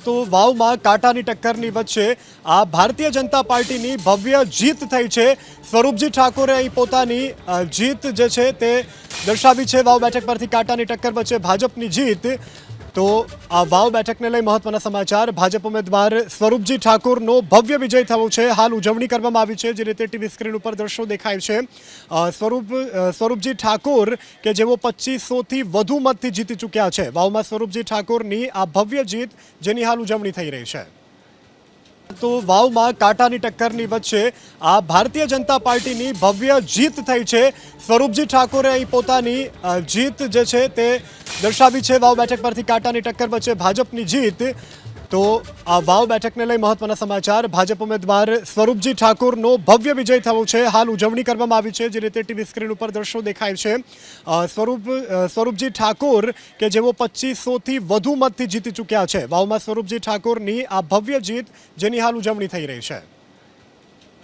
તો વાવમાં કાંટાની ટક્કરની વચ્ચે આ ભારતીય જનતા પાર્ટીની ભવ્ય જીત થઈ છે। સ્વરૂપજી ઠાકોરે અહીં પોતાની જીત જે છે તે દર્શાવી છે। વાવ બેઠક પરથી કાંટાની ટક્કર વચ્ચે ભાજપની જીત। તો આ વાવ બેઠકને લઈ મહત્વના સમાચાર। ભાજપ ઉમેદવાર સ્વરૂપજી ઠાકોરનો ભવ્ય વિજય થયો છે। હાલ ઉજવણી કરવામાં આવી છે। જે રીતે ટીવી સ્ક્રીન ઉપર દ્રશ્યો દેખાય છે, સ્વરૂપજી ઠાકોર કે જેઓ 2500થી વધુ મતથી જીતી ચૂક્યા છે। વાવમાં સ્વરૂપજી ઠાકોરની આ ભવ્ય જીત જેની હાલ ઉજવણી થઈ રહી છે। તો વાવમાં કાંટાની ટક્કરની વચ્ચે આ ભારતીય જનતા પાર્ટીની ભવ્ય જીત થઈ છે। સ્વરૂપજી ઠાકોરે અહીં પોતાની જીત જે છે તે દર્શાવી છે। વાવ બેઠક પરથી કાંટાની ટક્કર વચ્ચે ભાજપની જીત। તો આ વાવ બેઠકને લઈ મહત્વના સમાચાર। ભાજપ ઉમેદવાર સ્વરૂપજી ઠાકોરનો ભવ્ય વિજય થયો છે। હાલ ઉજવણી કરવામાં આવી છે। જે રીતે ટીવી સ્ક્રીન ઉપર દ્રશ્યો દેખાય છે, સ્વરૂપજી ઠાકોર કે જેઓ 2500થી વધુ મતથી જીતી ચૂક્યા છે। વાવમાં સ્વરૂપજી ઠાકોરની આ ભવ્ય જીત જેની હાલ ઉજવણી થઈ રહી છે।